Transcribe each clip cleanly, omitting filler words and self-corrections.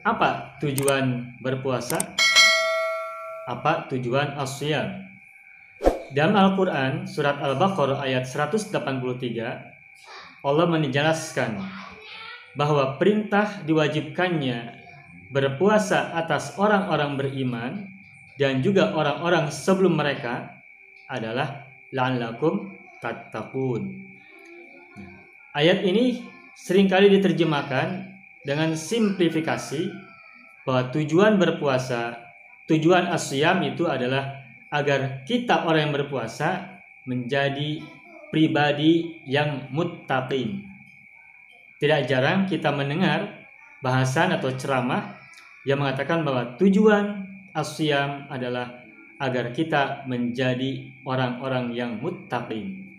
Apa tujuan berpuasa? Apa tujuan as-shiyam? Dalam Al-Quran, surat Al-Baqarah ayat 183, Allah menjelaskan bahwa perintah diwajibkannya berpuasa atas orang-orang beriman dan juga orang-orang sebelum mereka adalah la'allakum tattaqun. Ayat ini seringkali diterjemahkan dengan simplifikasi bahwa tujuan berpuasa, tujuan as-shiyam itu adalah agar kita orang yang berpuasa menjadi pribadi yang muttaqin. Tidak jarang kita mendengar bahasan atau ceramah yang mengatakan bahwa tujuan as-shiyam adalah agar kita menjadi orang-orang yang muttaqin.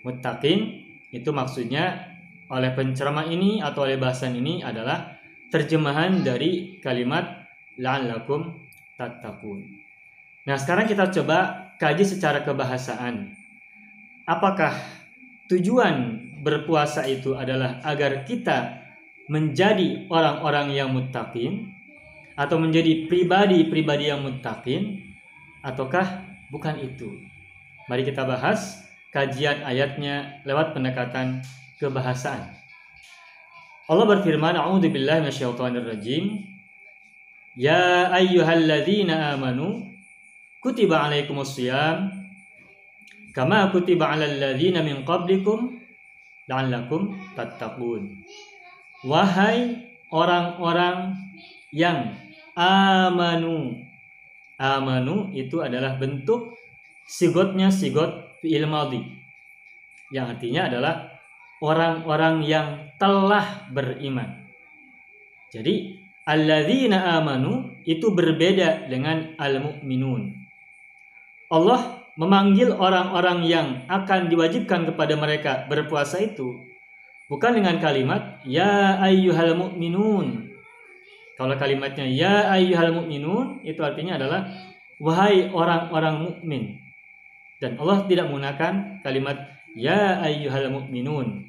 Muttaqin itu maksudnya oleh penceramah ini atau oleh bahasan ini adalah terjemahan dari kalimat la'allakum tattaqun. Nah, sekarang kita coba kaji secara kebahasaan. Apakah tujuan berpuasa itu adalah agar kita menjadi orang-orang yang muttaqin atau menjadi pribadi-pribadi yang muttaqin, ataukah bukan itu? Mari kita bahas kajian ayatnya lewat pendekatan kebahasaan. Allah berfirman, a'udzubillahi minasyaitonirrajim. Ya ayyuhalladzina amanu kutiba alaikumusshiyam kama kutiba alal ladzina min qablikum la'allakum tattaqun. Wahai orang-orang yang amanu. Amanu itu adalah bentuk sigotnya sigot fi'il madhi, yang artinya adalah orang-orang yang telah beriman. Jadi alladzina amanu itu berbeda dengan al-mu'minun. Allah memanggil orang-orang yang akan diwajibkan kepada mereka berpuasa itu bukan dengan kalimat ya ayyuhal mu'minun. Kalau kalimatnya ya ayyuhal mu'minun itu artinya adalah wahai orang-orang mukmin. Dan Allah tidak menggunakan kalimat ya ayyuhal mu'minun,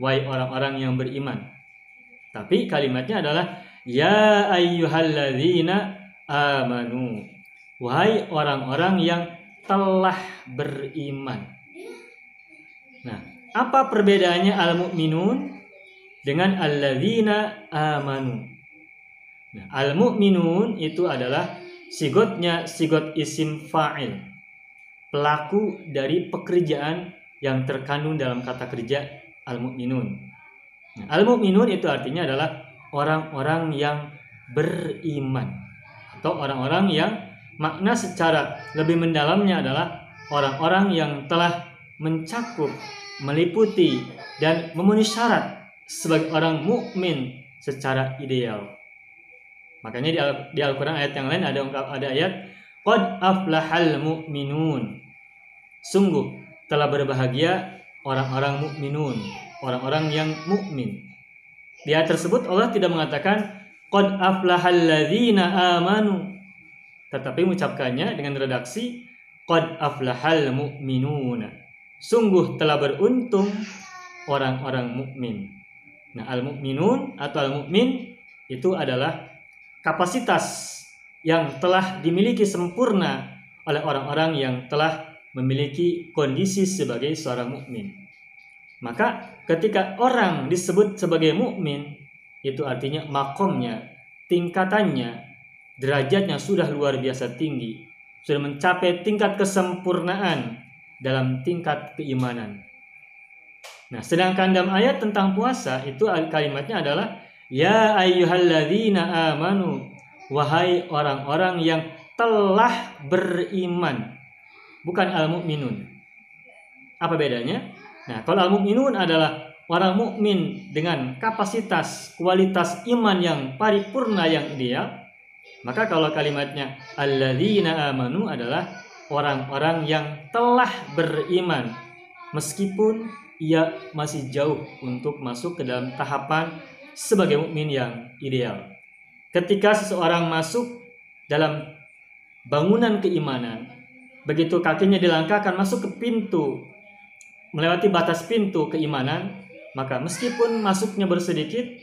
wahai orang-orang yang beriman. Tapi kalimatnya adalah ya ayyuhalladzina amanu, wahai orang-orang yang telah beriman. Nah, apa perbedaannya al-mu'minun dengan alladzina amanu? Nah, al-mu'minun itu adalah sigotnya sigot isim fa'il, pelaku dari pekerjaan yang terkandung dalam kata kerja al-mu'minun. Nah, al-mu'minun itu artinya adalah orang-orang yang beriman, atau orang-orang yang makna secara lebih mendalamnya adalah orang-orang yang telah mencakup, meliputi, dan memenuhi syarat sebagai orang mukmin secara ideal. Makanya di Al-Quran ayat yang lain ada ayat qad aflahal mu'minun. Sungguh telah berbahagia orang-orang mukminun, orang-orang yang mukmin. Di ayat tersebut Allah tidak mengatakan qad aflahal ladzina amanu, tetapi mengucapkannya dengan redaksi qad aflahal mu'minuna. Sungguh telah beruntung orang-orang mukmin. Nah, al-mu'minun atau al-mu'min itu adalah kapasitas yang telah dimiliki sempurna oleh orang-orang yang telah memiliki kondisi sebagai seorang mukmin. Maka ketika orang disebut sebagai mukmin, itu artinya makomnya, tingkatannya, derajatnya sudah luar biasa tinggi, sudah mencapai tingkat kesempurnaan dalam tingkat keimanan. Nah, sedangkan dalam ayat tentang puasa itu kalimatnya adalah ya ayyuhalladzina amanu, wahai orang-orang yang telah beriman, bukan al-mu'minun. Apa bedanya? Nah, kalau al-mu'minun adalah orang mukmin dengan kapasitas, kualitas iman yang paripurna, yang ideal, maka kalau kalimatnya alladzina amanu adalah orang-orang yang telah beriman, meskipun ia masih jauh untuk masuk ke dalam tahapan sebagai mukmin yang ideal. Ketika seseorang masuk dalam bangunan keimanan, begitu kakinya dilangkahkan masuk ke pintu, melewati batas pintu keimanan, maka meskipun masuknya bersedikit,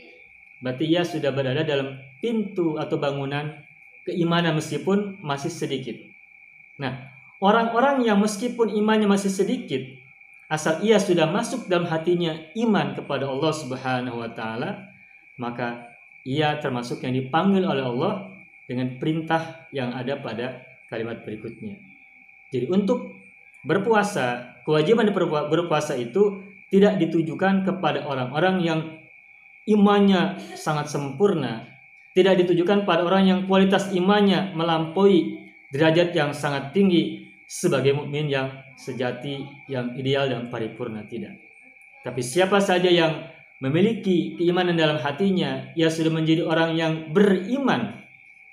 berarti ia sudah berada dalam pintu atau bangunan keimanan meskipun masih sedikit. Nah, orang-orang yang meskipun imannya masih sedikit, asal ia sudah masuk dalam hatinya iman kepada Allah Subhanahu wa taala, maka ia termasuk yang dipanggil oleh Allah dengan perintah yang ada pada kalimat berikutnya. Jadi untuk berpuasa, kewajiban berpuasa itu tidak ditujukan kepada orang-orang yang imannya sangat sempurna, tidak ditujukan pada orang yang kualitas imannya melampaui derajat yang sangat tinggi sebagai mukmin yang sejati, yang ideal dan paripurna, tidak. Tapi siapa saja yang memiliki keimanan dalam hatinya, ia sudah menjadi orang yang beriman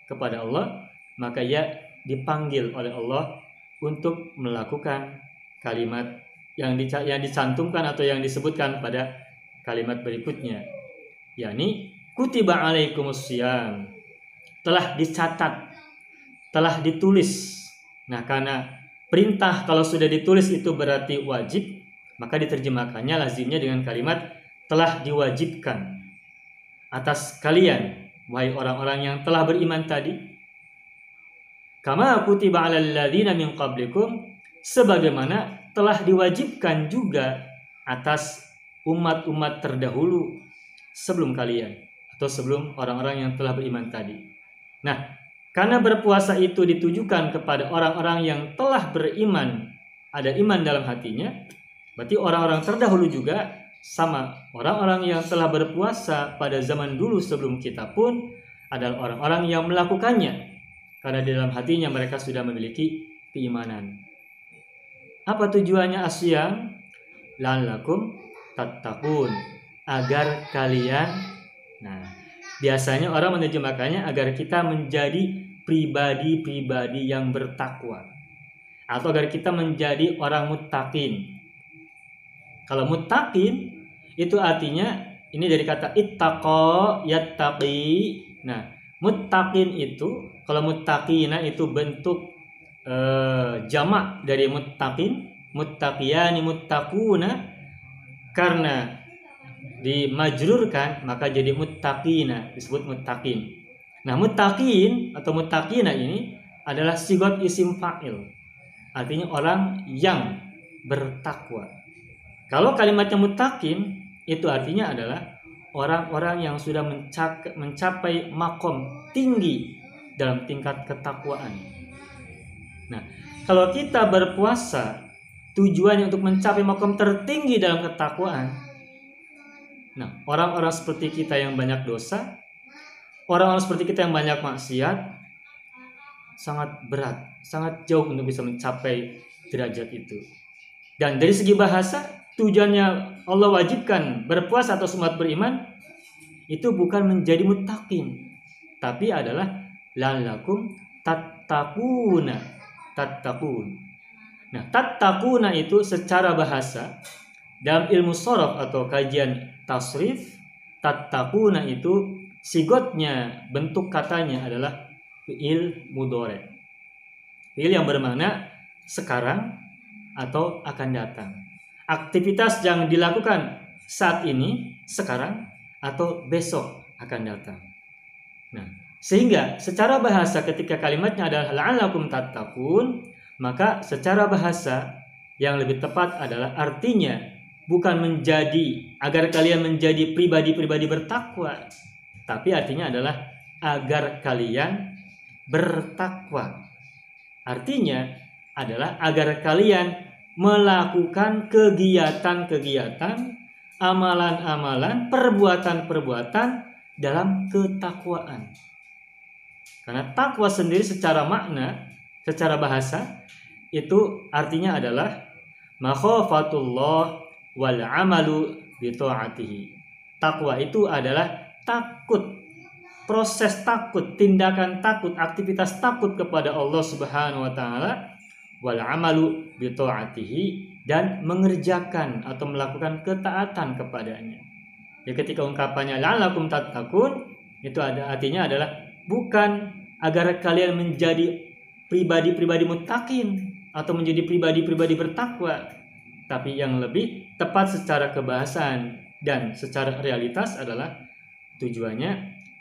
kepada Allah, maka ia dipanggil oleh Allah untuk melakukan kalimat yang dicantumkan atau yang disebutkan pada kalimat berikutnya, yakni kutiba alaikumusiyam, telah dicatat, telah ditulis. Nah, karena perintah kalau sudah ditulis itu berarti wajib, maka diterjemahkannya lazimnya dengan kalimat telah diwajibkan atas kalian, wahai orang-orang yang telah beriman tadi. Kama kutiba 'alal ladzina min qablikum, sebagaimana telah diwajibkan juga atas umat-umat terdahulu sebelum kalian atau sebelum orang-orang yang telah beriman tadi. Nah, karena berpuasa itu ditujukan kepada orang-orang yang telah beriman, ada iman dalam hatinya, berarti orang-orang terdahulu juga sama, orang-orang yang telah berpuasa pada zaman dulu sebelum kita pun adalah orang-orang yang melakukannya karena di dalam hatinya mereka sudah memiliki keimanan. Apa tujuannya asyam? La'allakum tattaqun, agar kalian, nah biasanya orang menerjemahkannya agar kita menjadi pribadi-pribadi yang bertakwa, atau agar kita menjadi orang muttaqin. Kalau muttaqin itu artinya ini dari kata ittaqa yattaqi. Nah, muttaqin itu, kalau muttaqina itu bentuk jamak dari muttaqin, muttaqiyani muttaquna, karena dimajrurkan maka jadi muttaqina, disebut muttaqin. Nah, muttaqin atau muttaqina ini adalah sigot isim fa'il, artinya orang yang bertakwa. Kalau kalimatnya muttaqin itu artinya adalah orang-orang yang sudah mencapai makom tinggi dalam tingkat ketakwaan. Nah, kalau kita berpuasa tujuannya untuk mencapai makom tertinggi dalam ketakwaan, nah orang-orang seperti kita yang banyak dosa, orang-orang seperti kita yang banyak maksiat, sangat berat, sangat jauh untuk bisa mencapai derajat itu. Dan dari segi bahasa, tujuannya Allah wajibkan berpuasa atau umat beriman itu bukan menjadi muttaqin, tapi adalah la'allakum tattaquna. Nah, tattaquna itu secara bahasa dalam ilmu sharaf atau kajian tasrif, tattaquna itu sigotnya, bentuk katanya adalah fi'il mudhari'. Fi'il yang bermakna sekarang atau akan datang. Aktivitas yang dilakukan saat ini, sekarang, atau besok akan datang. Nah, sehingga secara bahasa ketika kalimatnya adalah la'allakum tattaqun, maka secara bahasa yang lebih tepat adalah artinya bukan menjadi agar kalian menjadi pribadi-pribadi bertakwa, tapi artinya adalah agar kalian bertakwa. Artinya adalah agar kalian melakukan kegiatan-kegiatan, amalan-amalan, perbuatan-perbuatan dalam ketakwaan. Karena takwa sendiri secara makna, secara bahasa itu artinya adalah makhafatullah wal amalu bi ta'atihi. Takwa itu adalah takut, proses takut, tindakan takut, aktivitas takut kepada Allah Subhanahu wa taala, wal amalu bi ta'atihi, dan mengerjakan atau melakukan ketaatan kepadanya. Ya, ketika ungkapannya la'allakum tattaqun itu ada artinya adalah bukan agar kalian menjadi pribadi-pribadi muttaqin atau menjadi pribadi-pribadi bertakwa, tapi yang lebih tepat secara kebahasaan dan secara realitas adalah Tujuannya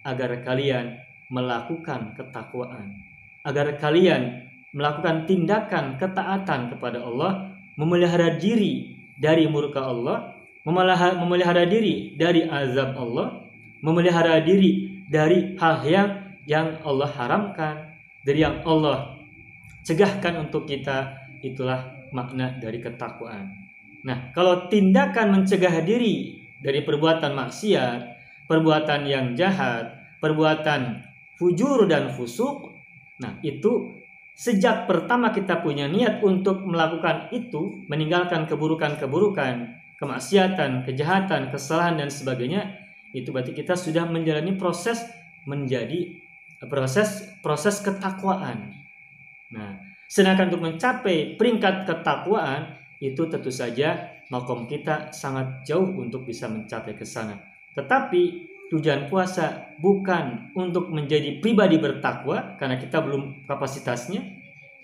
agar kalian melakukan ketakwaan, agar kalian melakukan tindakan ketaatan kepada Allah, memelihara diri dari murka Allah, memelihara diri dari azab Allah, memelihara diri dari hal yang Allah haramkan, dari yang Allah cegahkan untuk kita. Itulah makna dari ketakwaan. Nah, kalau tindakan mencegah diri dari perbuatan maksiat, perbuatan yang jahat, perbuatan fujur dan fusuk, nah itu sejak pertama kita punya niat untuk melakukan itu, meninggalkan keburukan-keburukan, kemaksiatan, kejahatan, kesalahan dan sebagainya, itu berarti kita sudah menjalani proses ketakwaan. Nah, sedangkan untuk mencapai peringkat ketakwaan itu tentu saja makom kita sangat jauh untuk bisa mencapai ke sana. Tetapi tujuan puasa bukan untuk menjadi pribadi bertakwa karena kita belum kapasitasnya,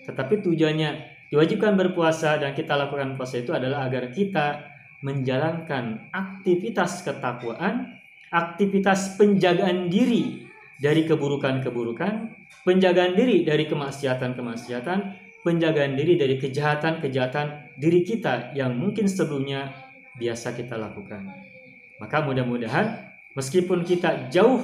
tetapi tujuannya diwajibkan berpuasa dan kita lakukan puasa itu adalah agar kita menjalankan aktivitas ketakwaan, aktivitas penjagaan diri dari keburukan-keburukan, penjagaan diri dari kemaksiatan-kemaksiatan, penjagaan diri dari kejahatan-kejahatan diri kita yang mungkin sebelumnya biasa kita lakukan. Maka mudah-mudahan meskipun kita jauh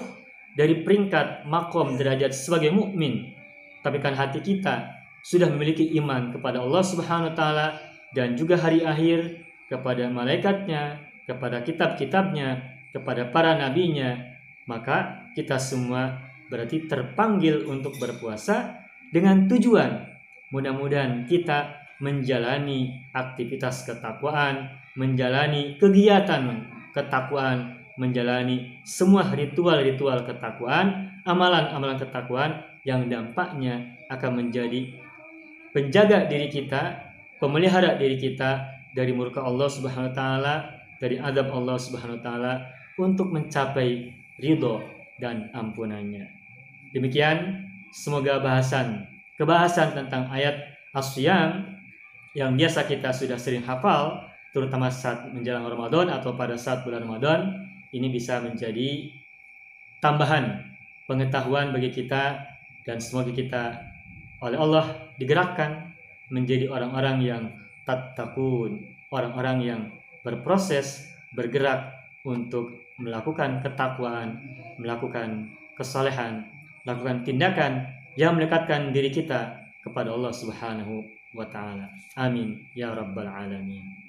dari peringkat makom derajat sebagai mukmin, tapi kan hati kita sudah memiliki iman kepada Allah Subhanahu wa taala dan juga hari akhir, kepada malaikatnya, kepada kitab-kitabnya, kepada para nabinya, maka kita semua berarti terpanggil untuk berpuasa dengan tujuan mudah-mudahan kita menjalani aktivitas ketakwaan, menjalani kegiatan ketakwaan, menjalani semua ritual-ritual ketakwaan, amalan-amalan ketakwaan yang dampaknya akan menjadi penjaga diri kita, pemelihara diri kita dari murka Allah Subhanahu wa taala, dari azab Allah Subhanahu wa taala, untuk mencapai ridho dan ampunannya. Demikian, semoga kebahasan tentang ayat As-Siyam yang biasa kita sudah sering hafal, terutama saat menjelang Ramadan atau pada saat bulan Ramadan, ini bisa menjadi tambahan pengetahuan bagi kita, dan semoga kita oleh Allah digerakkan menjadi orang-orang yang tattaqun, orang-orang yang berproses, bergerak untuk melakukan ketakwaan, melakukan kesalehan, melakukan tindakan yang mendekatkan diri kita kepada Allah Subhanahu wa taala. Amin ya rabbal alamin.